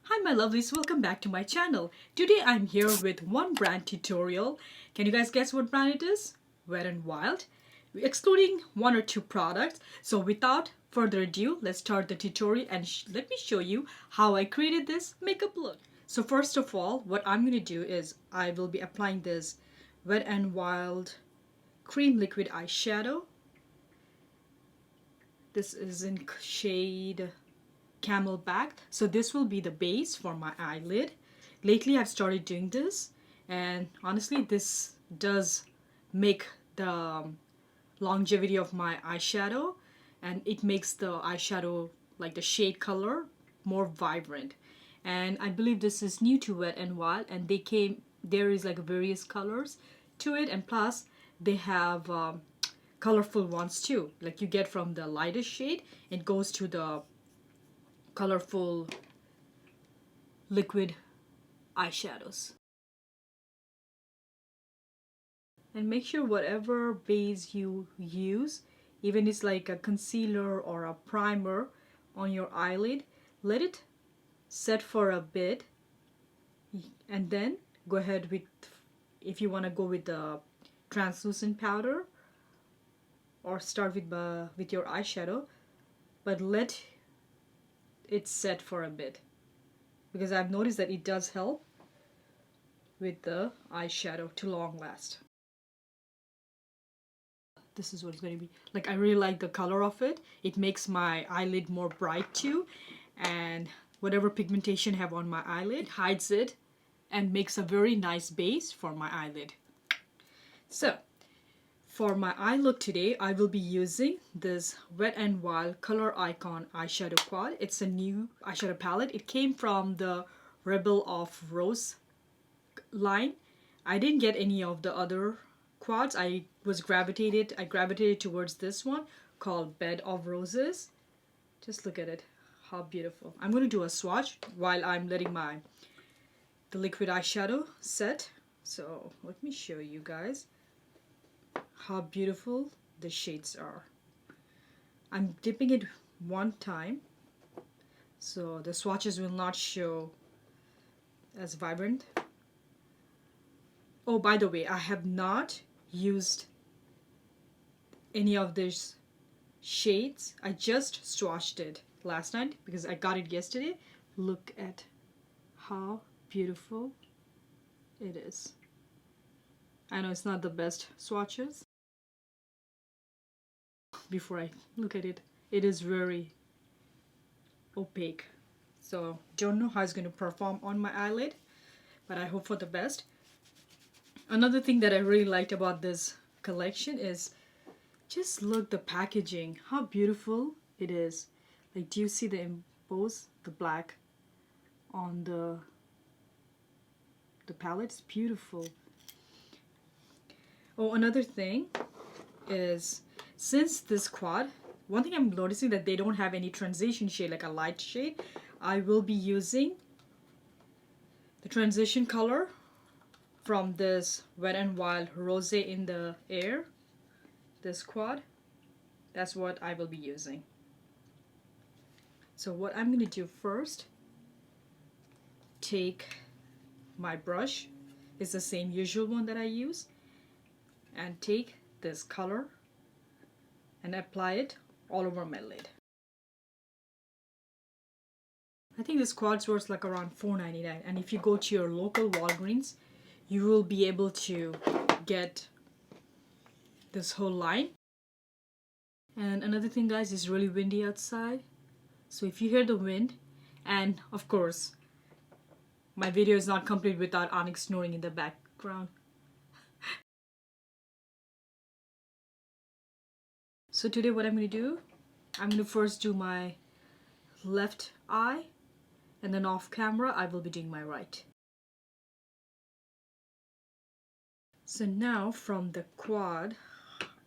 Hi my lovelies, welcome back to my channel. Today I'm here with one brand tutorial. Can you guys guess what brand it is? Wet n Wild. Excluding one or two products. So without further ado, let's start the tutorial and let me show you how I created this makeup look. So first of all, what I'm going to do is I will be applying this Wet n Wild cream liquid eyeshadow. This is in shade Camelback. So this will be the base for my eyelid. Lately I've started doing this, and honestly this does make the longevity of my eyeshadow, and it makes the eyeshadow, like the shade color, more vibrant. And I believe this is new to Wet n Wild, and there is like various colors to it, and plus they have colorful ones too, like you get from the lightest shade it goes to the colorful liquid eyeshadows. And make sure whatever base you use, even it's like a concealer or a primer on your eyelid, let it set for a bit and then go ahead with, if you want to go with the translucent powder, or start with your eyeshadow, but let it set for a bit, because I've noticed that it does help with the eyeshadow to long last. This is what it's going to be like. I really like the color of it. It makes my eyelid more bright too, and whatever pigmentation I have on my eyelid, it hides it and makes a very nice base for my eyelid. So for my eye look today, I will be using this Wet n Wild Color Icon eyeshadow quad. It's a new eyeshadow palette. It came from the Rebel of Rose line. I didn't get any of the other quads. I gravitated towards this one called Bed of Roses. Just look at it, how beautiful. I'm going to do a swatch while I'm letting the liquid eyeshadow set. So let me show you guys how beautiful the shades are. I'm dipping it one time so the swatches will not show as vibrant. Oh, by the way, I have not used any of these shades. I just swatched it last night because I got it yesterday. Look at how beautiful it is. I know it's not the best swatches. Before I look at it, it is very opaque. So don't know how it's going to perform on my eyelid, but I hope for the best. Another thing that I really liked about this collection is just look the packaging, how beautiful it is. Like, do you see the emboss, the black on the palette? It's beautiful. Oh, another thing is, since this quad, one thing I'm noticing that they don't have any transition shade, like a light shade. I will be using the transition color from this Wet n Wild Rose in the Air, this quad. That's what I will be using. So what I'm going to do first, take my brush, it's the same usual one that I use, and take this color and apply it all over my lid. I think this quad's worth like around $4.99, and if you go to your local Walgreens, you will be able to get this whole line. And another thing, guys, it's really windy outside, so if you hear the wind, and of course my video is not complete without Onyx snoring in the background. So today what I'm going to do, I'm going to first do my left eye, and then off camera I will be doing my right. So now from the quad,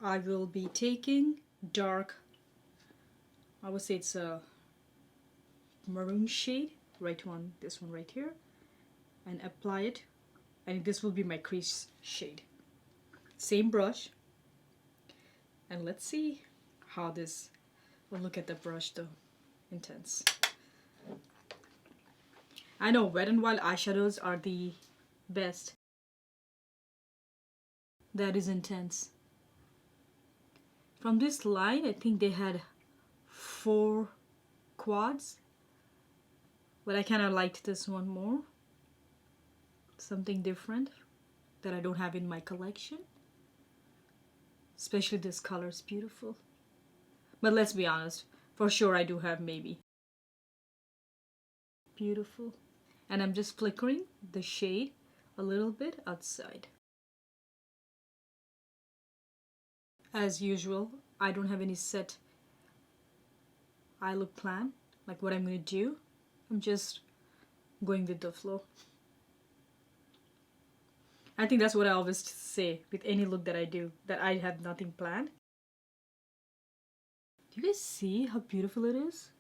I will be taking dark, I would say it's a maroon shade, right one, this one right here, and apply it, and this will be my crease shade. Same brush, and let's see how this will look at the brush though. Intense. I know Wet n Wild eyeshadows are the best. That is intense. From this line, I think they had 4 quads, but I kind of liked this one more. Something different that I don't have in my collection. Especially this color is beautiful. But let's be honest, for sure I do have maybe. Beautiful. And I'm just flickering the shade a little bit outside. As usual, I don't have any set eye look plan, like what I'm going to do. I'm just going with the flow. I think that's what I always say with any look that I do, that I have nothing planned. Do you guys see how beautiful it is?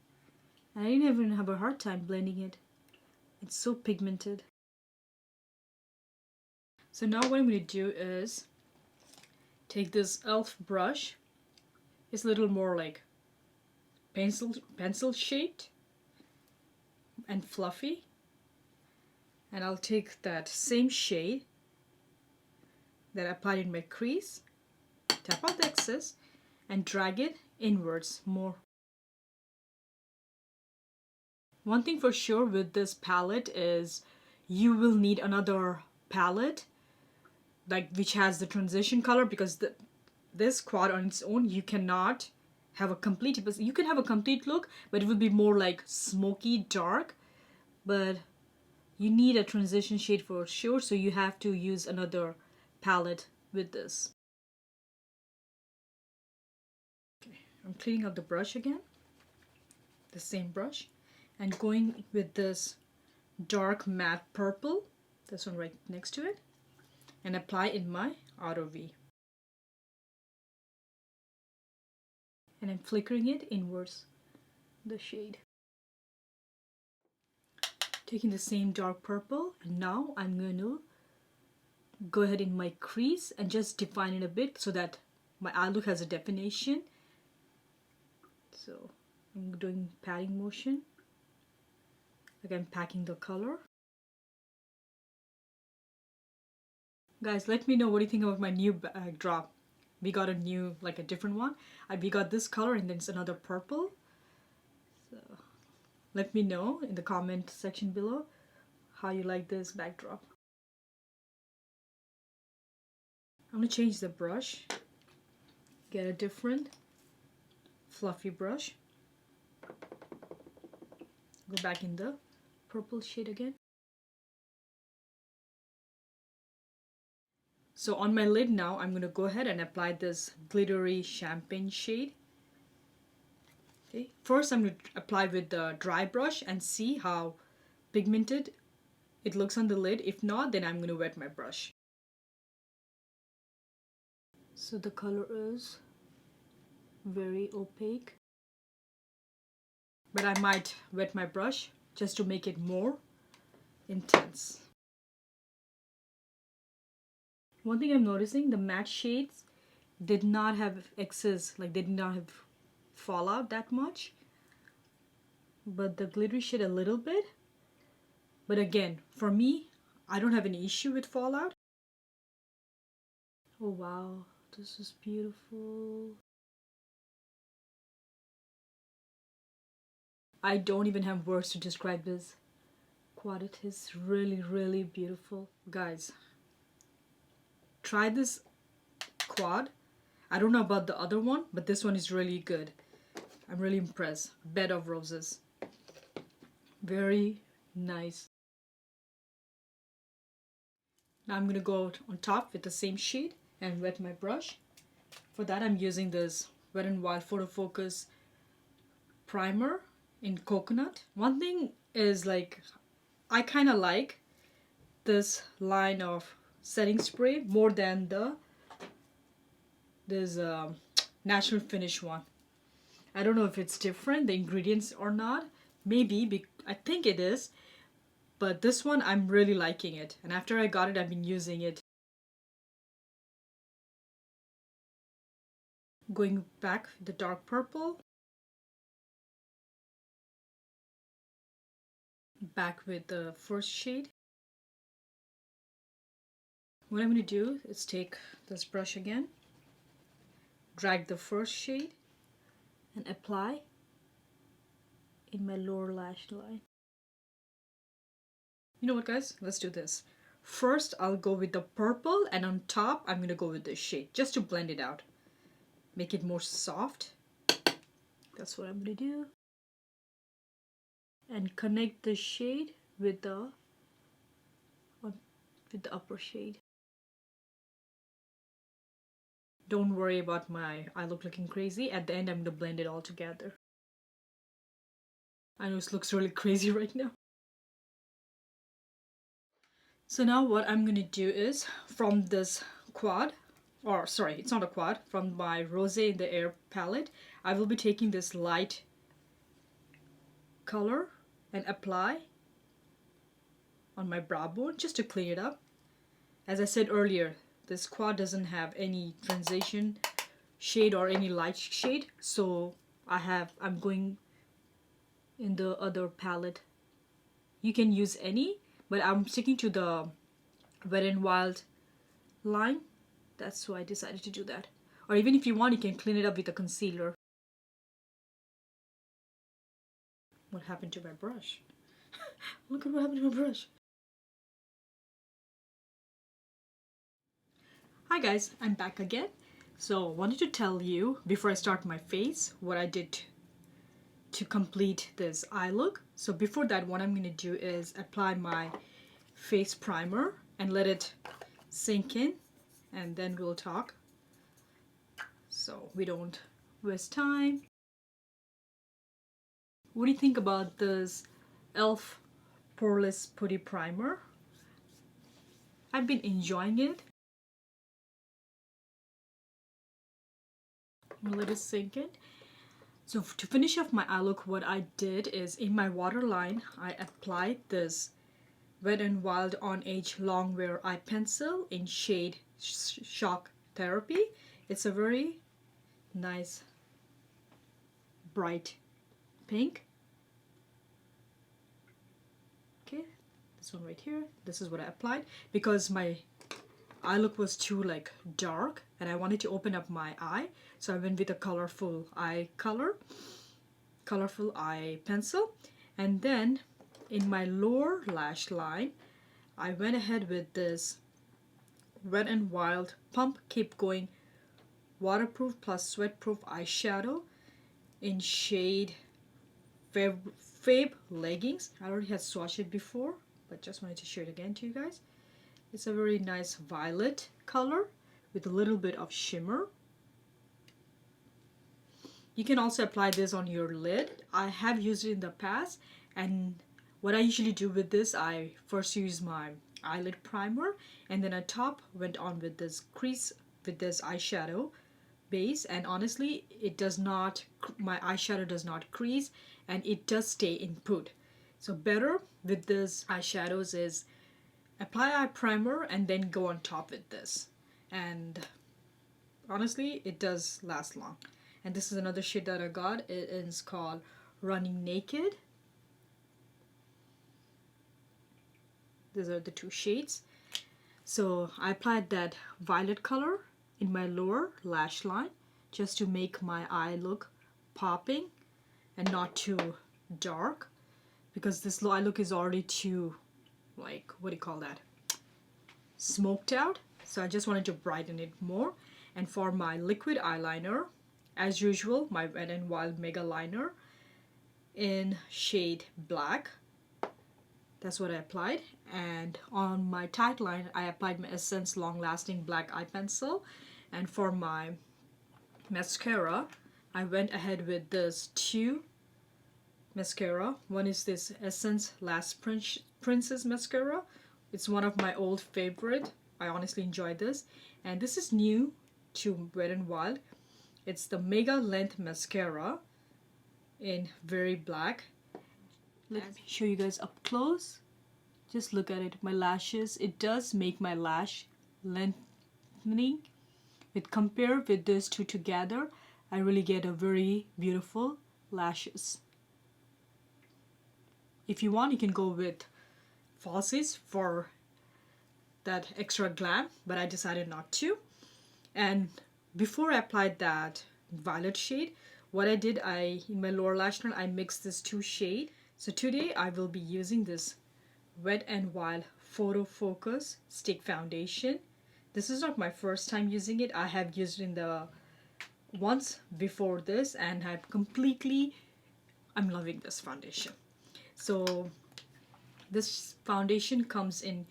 I didn't even have a hard time blending it. It's so pigmented. So now what I'm going to do is take this e.l.f. brush. It's a little more like pencil shaped and fluffy. And I'll take that same shade that I applied in my crease, tap out the excess, and drag it inwards more. One thing for sure with this palette is you will need another palette like which has the transition color, because this quad on its own you cannot have a complete, you can have a complete look, but it will be more like smoky dark, but you need a transition shade for sure, so you have to use another palette with this. Okay, I'm cleaning up the brush again, the same brush, and going with this dark matte purple, this one right next to it, and apply in my outer V. And I'm flickering it inwards, the shade. Taking the same dark purple, and now I'm going to go ahead in my crease and just define it a bit so that my eye look has a definition. So I'm doing patting motion, like I'm packing the color. Guys, let me know what do you think about my new backdrop. We got a new, like a different one. We got this color and then it's another purple. So let me know in the comment section below how you like this backdrop. I'm going to change the brush, get a different fluffy brush, go back in the purple shade again. So on my lid now, I'm going to go ahead and apply this glittery champagne shade. Okay. First I'm going to apply with the dry brush and see how pigmented it looks on the lid. If not, then I'm going to wet my brush. So the color is very opaque, but I might wet my brush just to make it more intense. One thing I'm noticing, the matte shades did not have excess, like they did not have fallout that much, but the glittery shade a little bit. But again, for me, I don't have any issue with fallout. Oh wow, this is beautiful. I don't even have words to describe this quad. It is really, really beautiful. Guys, try this quad. I don't know about the other one, but this one is really good. I'm really impressed. Bed of Roses. Very nice. Now I'm going to go on top with the same shade and wet my brush. For that I'm using this Wet n Wild Photo Focus primer in coconut. One thing is, like, I kind of like this line of setting spray more than this natural finish one. I don't know if it's different, the ingredients or not. Maybe, I think it is. But this one, I'm really liking it. And after I got it, I've been using it. Going back, the dark purple. Back with the first shade. What I'm going to do is take this brush again, drag the first shade and apply in my lower lash line. You know what, guys? Let's do this. First, I'll go with the purple, and on top, I'm going to go with this shade just to blend it out. Make it more soft. That's what I'm going to do. And connect the shade with the upper shade. Don't worry about my eye look looking crazy. At the end, I'm going to blend it all together. I know it looks really crazy right now. So now what I'm going to do is, from this quad, or sorry, it's not a quad, from my Rosé in the Air palette, I will be taking this light color and apply on my brow bone just to clean it up. As I said earlier, this quad doesn't have any transition shade or any light shade, so I'm going in the other palette. You can use any, but I'm sticking to the Wet n Wild line. That's why I decided to do that. Or even if you want, you can clean it up with a concealer. What happened to my brush? Look at what happened to my brush. Hi guys, I'm back again. So wanted to tell you before I start my face what I did to complete this eye look. So before that, what I'm going to do is apply my face primer and let it sink in, and then we'll talk so we don't waste time. What do you think about this e.l.f. Poreless Putty Primer? I've been enjoying it. Let it sink in. So to finish off my eye look, what I did is in my waterline, I applied this Wet n Wild On Age Longwear Eye Pencil in shade Shock Therapy. It's a very nice bright pink. Okay, this one right here. This is what I applied because my eye look was too like dark and I wanted to open up my eye, so I went with a colorful eye pencil. And then in my lower lash line, I went ahead with this Wet n Wild Pump Keep Going Waterproof Plus Sweatproof Eyeshadow in shade Fab Leggings. I already had swatched it before, but just wanted to show it again to you guys. It's a very nice violet color with a little bit of shimmer. You can also apply this on your lid. I have used it in the past, and what I usually do with this, I first use my eyelid primer and then on top went on with this crease with this eyeshadow base, and honestly my eyeshadow does not crease and it does stay in put. So better with this eyeshadows is apply eye primer and then go on top with this, and honestly it does last long. And this is another shade that I got. It is called Running Naked. These are the two shades. So I applied that violet color in my lower lash line just to make my eye look popping and not too dark, because this eye look is already too, like, what do you call that, smoked out. So I just wanted to brighten it more. And for my liquid eyeliner, as usual, my Wet n Wild Mega Liner in shade Black. That's what I applied. And on my tight line, I applied my Essence Long Lasting Black Eye Pencil. And for my mascara, I went ahead with this two mascara. One is this Essence Last Princess mascara. It's one of my old favorite. I honestly enjoyed this. And this is new to Wet n Wild. It's the Mega Length Mascara in very black. Let me show you guys up close. Just look at it. My lashes, it does make my lash lengthening. It compared with these two together, I really get a very beautiful lashes. If you want, you can go with falsies for that extra glam, but I decided not to. And before I applied that violet shade, what I did, in my lower lash line, I mixed this two shade. So today I will be using this Wet n Wild Photo Focus Stick Foundation. This is not my first time using it. I have used it in the once before this, and I'm loving this foundation. So this foundation comes in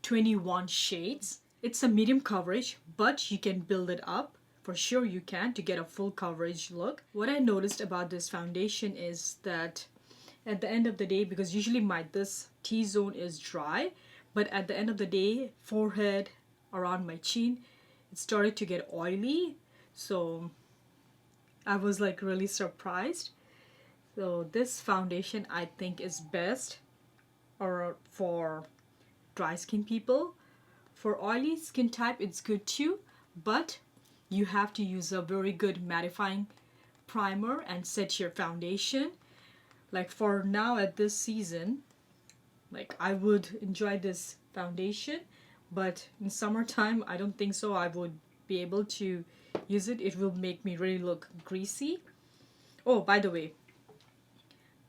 21 shades. It's a medium coverage, but you can build it up. For sure you can, to get a full coverage look. What I noticed about this foundation is that at the end of the day, because usually this T-zone is dry, but at the end of the day, forehead, around my chin, it started to get oily. So I was like really surprised. So this foundation I think is best or for dry skin people. For oily skin type, it's good too, but you have to use a very good mattifying primer and set your foundation. Like for now at this season, like I would enjoy this foundation, but in summertime I don't think so I would be able to use it. It will make me really look greasy. Oh, by the way,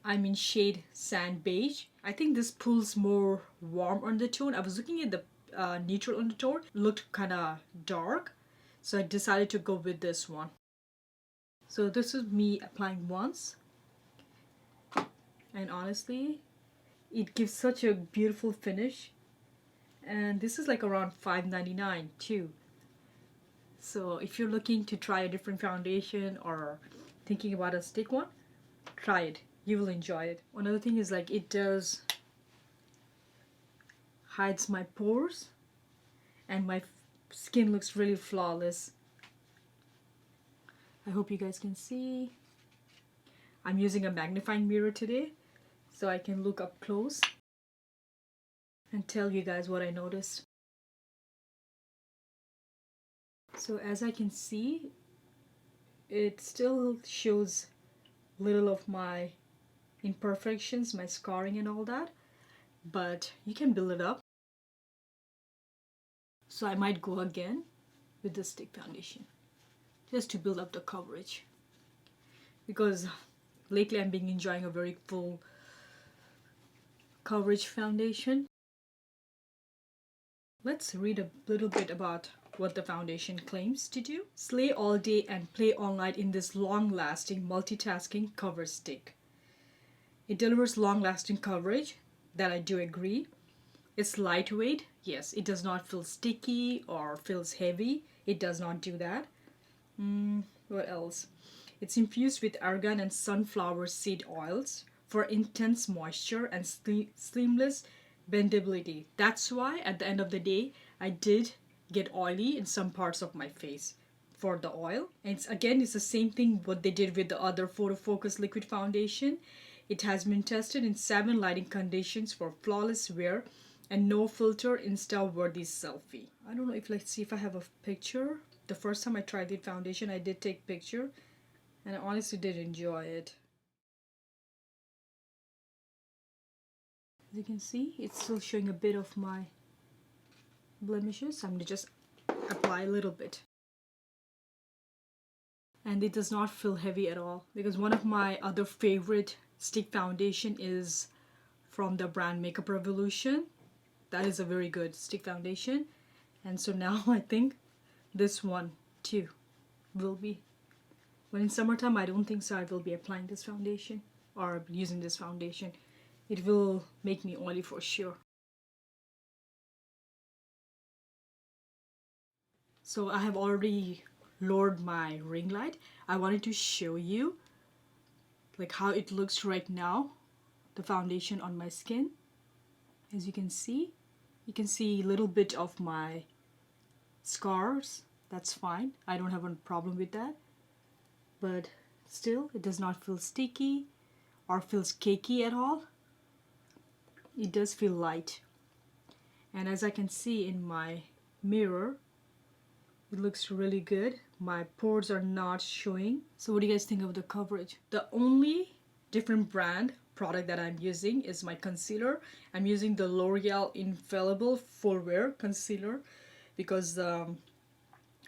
I'm in shade Sand Beige. I think this pulls more warm undertone. I was looking at the neutral undertone, looked kind of dark, so I decided to go with this one. So this is me applying once, and honestly it gives such a beautiful finish, and this is like around $5.99 too. So if you're looking to try a different foundation or thinking about a stick one, try it. You will enjoy it. Another thing is like it does hides my pores, and my skin looks really flawless. I hope you guys can see. I'm using a magnifying mirror today so I can look up close and tell you guys what I noticed. So as I can see, it still shows little of my imperfections, my scarring and all that, but you can build it up. So I might go again with the stick foundation just to build up the coverage, because lately I've been enjoying a very full coverage foundation. Let's read a little bit about what the foundation claims to do. Slay all day and play all night in this long-lasting multitasking cover stick. It delivers long-lasting coverage, that I do agree. It's lightweight. Yes, it does not feel sticky or feels heavy. It does not do that. What else? It's infused with argan and sunflower seed oils for intense moisture and seamless bendability. That's why at the end of the day I did get oily in some parts of my face for the oil. And it's the same thing what they did with the other Photo Focus liquid foundation. It has been tested in 7 lighting conditions for flawless wear and no filter Insta-worthy selfie. I don't know if, let's see if I have a picture. The first time I tried the foundation, I did take picture, and I honestly did enjoy it. As you can see, it's still showing a bit of my blemishes. I'm going to just apply a little bit. And it does not feel heavy at all, because one of my other favorite stick foundation is from the brand Makeup Revolution. That is a very good stick foundation, and so now I think this one too will be. But in summertime I don't think so I will be applying this foundation or using this foundation. It will make me oily for sure. So I have already lowered my ring light. I wanted to show you like how it looks right now, the foundation on my skin. As you can see a little bit of my scars. That's fine. I don't have a problem with that. But still, it does not feel sticky or feels cakey at all. It does feel light. And as I can see in my mirror, it looks really good. My pores are not showing. So what do you guys think of the coverage? The only different brand product that I'm using is my concealer. I'm using the L'Oreal Infallible Full Wear Concealer because the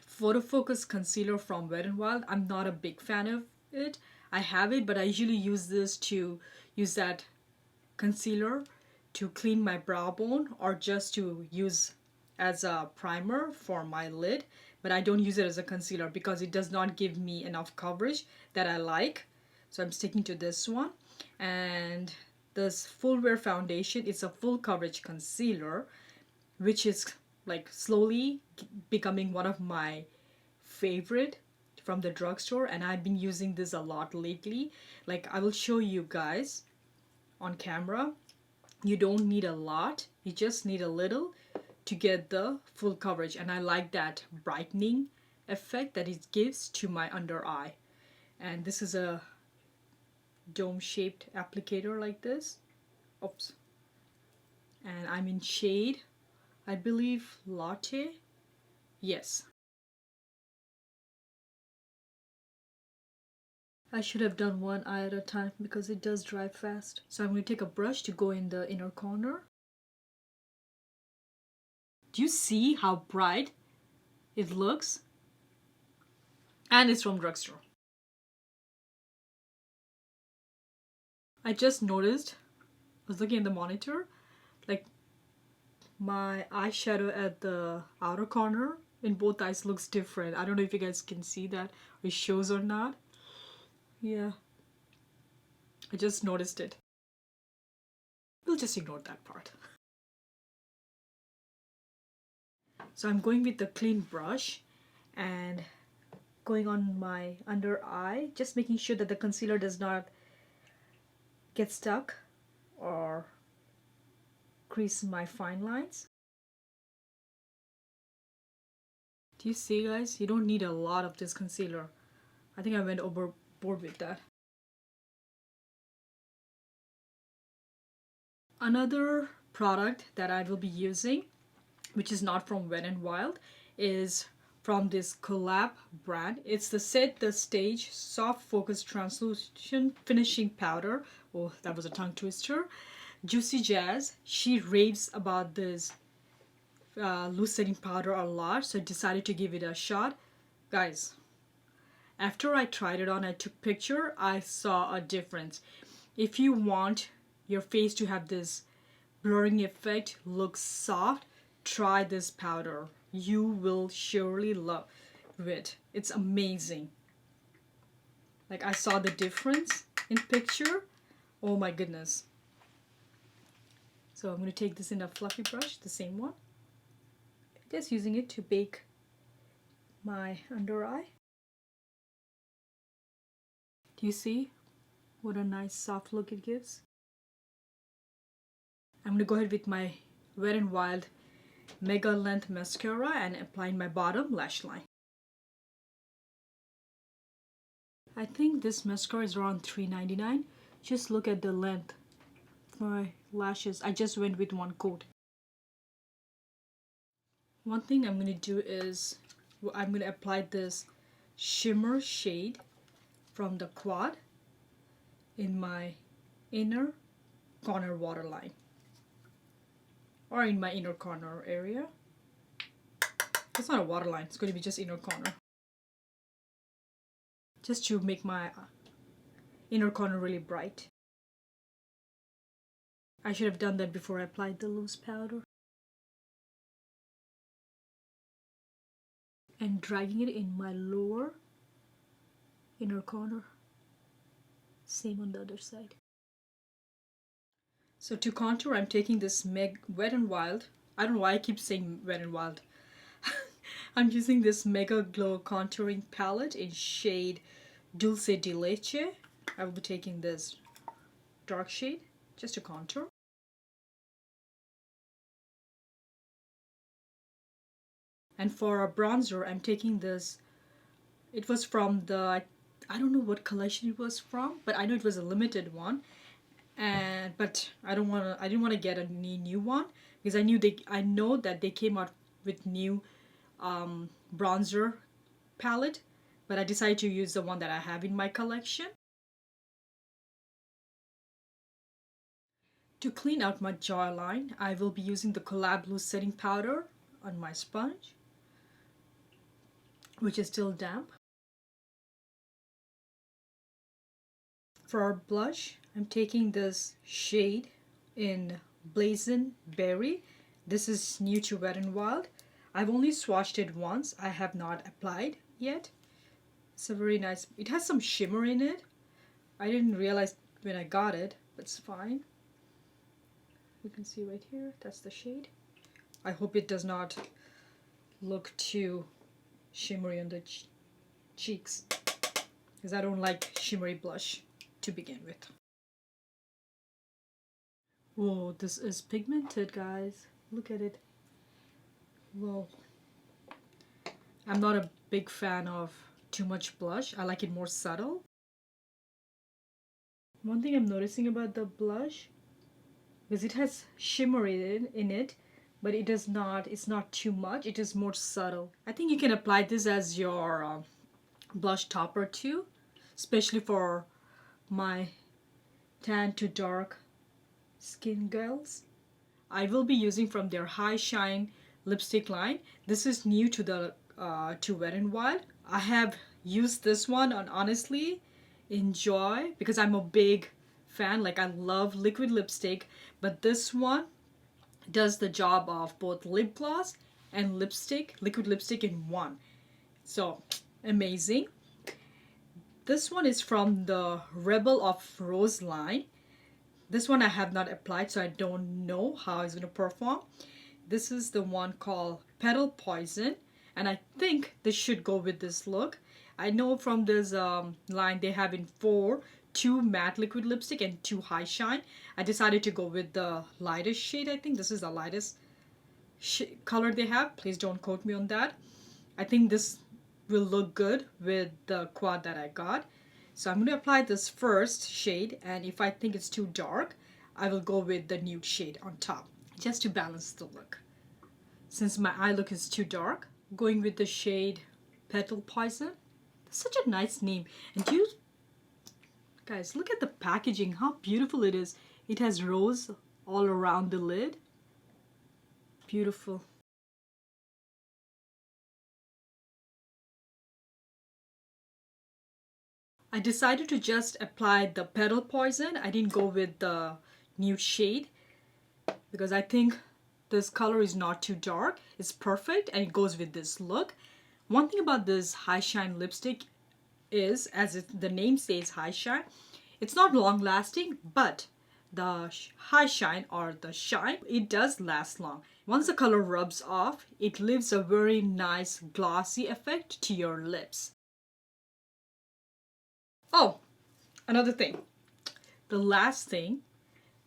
Photo Focus Concealer from Wet n Wild, I'm not a big fan of it. I have it, but I usually use this to use that concealer to clean my brow bone or just to use as a primer for my lid, but I don't use it as a concealer because it does not give me enough coverage that I like. So I'm sticking to this one. And this Full Wear foundation is a full coverage concealer, which is like slowly becoming one of my favorite from the drugstore, and I've been using this a lot lately. Like, I will show you guys on camera. You don't need a lot, you just need a little to get the full coverage, and I like that brightening effect that it gives to my under eye. And this is a dome shaped applicator like this. Oops. And I'm in shade, I believe, Latte. Yes. I should have done one eye at a time because it does dry fast. So I'm going to take a brush to go in the inner corner. Do you see how bright it looks? And it's from drugstore. I just noticed, I was looking at the monitor, like my eyeshadow at the outer corner in both eyes looks different. I don't know if you guys can see that or it shows or not. Yeah, I just noticed it. We'll just ignore that part. So I'm going with the clean brush and going on my under eye, just making sure that the concealer does not get stuck or crease my fine lines. Do you see, guys? You don't need a lot of this concealer. I think I went overboard with that. Another product that I will be using, which is not from Wet n Wild, is from this collab brand. It's the Set the Stage Soft Focus Translucent Finishing Powder. Oh, that was a tongue twister. Juicy Jazz. She raves about this loose setting powder a lot, so I decided to give it a shot. Guys, after I tried it on, I took picture, I saw a difference. If you want your face to have this blurring effect, look soft, try this powder. You will surely love it. It's amazing. Like, I saw the difference in picture. Oh my goodness. So I'm going to take this in a fluffy brush, the same one. Just using it to bake my under eye. Do you see what a nice soft look it gives? I'm going to go ahead with my Wet n Wild Mega Length Mascara and applying my bottom lash line. I think this mascara is around $3.99. Just look at the length of my lashes. I just went with one coat. One thing I'm going to do is I'm going to apply this shimmer shade from the Quad in my inner corner waterline, or in my inner corner area. It's not a waterline, it's going to be just inner corner. Just to make my inner corner really bright. I should have done that before I applied the loose powder. And dragging it in my lower inner corner. Same on the other side. So to contour, I'm taking this Wet n Wild. I don't know why I keep saying Wet n Wild. I'm using this Mega Glow contouring palette in shade Dulce de Leche. I will be taking this dark shade just to contour. And for a bronzer, I'm taking this. It was from the, I don't know what collection it was from, but I know it was a limited one. But I didn't want to get any new one because I know that they came out with new bronzer palette, but I decided to use the one that I have in my collection. To clean out my jawline, I will be using the Collab Loose Setting Powder on my sponge, which is still damp. For our blush, I'm taking this shade in Blazing Berry. This is new to Wet n Wild. I've only swatched it once. I have not applied yet. It's a very nice, it has some shimmer in it. I didn't realize when I got it, but it's fine. You can see right here, that's the shade. I hope it does not look too shimmery on the cheeks, because I don't like shimmery blush to begin with. Whoa, this is pigmented, guys. Look at it. Whoa. I'm not a big fan of too much blush. I like it more subtle. One thing I'm noticing about the blush, because it has shimmer in it, but it does not, it's not too much. It is more subtle. I think you can apply this as your blush topper too, especially for my tan to dark skin girls. I will be using from their High Shine lipstick line. This is new to the to Wet n Wild. I have used this one and honestly enjoy, because I'm a big fan. Like, I love liquid lipstick, but this one does the job of both lip gloss and lipstick, liquid lipstick in one. So amazing. This one is from the Rebel of Rose line. This one I have not applied, so I don't know how it's going to perform. This is the one called Petal Poison, and I think this should go with this look. I know from this line they have in 2 matte liquid lipstick and 2 high shine. I decided to go with the lightest shade. I think this is the lightest color they have. Please don't quote me on that. I think this will look good with the quad that I got. So I'm going to apply this first shade, and if I think it's too dark, I will go with the nude shade on top, just to balance the look. Since my eye look is too dark, going with the shade Petal Poison. That's such a nice name. And you guys, look at the packaging, how beautiful it is. It has rose all around the lid. Beautiful. I decided to just apply the Petal Poison. I didn't go with the nude shade because I think this color is not too dark. It's perfect and it goes with this look. One thing about this High Shine lipstick is, as the name says, High Shine, it's not long lasting, but the High Shine or the shine, it does last long. Once the color rubs off, it leaves a very nice glossy effect to your lips. Oh, another thing. The last thing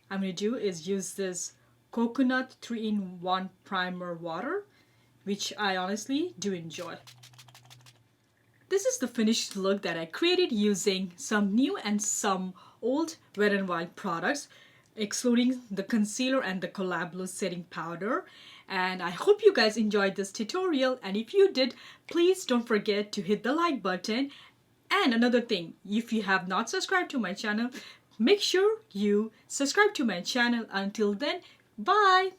I'm going to do is use this Coconut 3-in-1 Primer Water, which I honestly do enjoy. This is the finished look that I created using some new and some old Wet n Wild products, excluding the concealer and the Collab Loose Setting Powder. And I hope you guys enjoyed this tutorial, and if you did, please don't forget to hit the like button. And another thing, if you have not subscribed to my channel, make sure you subscribe to my channel. Until then, bye!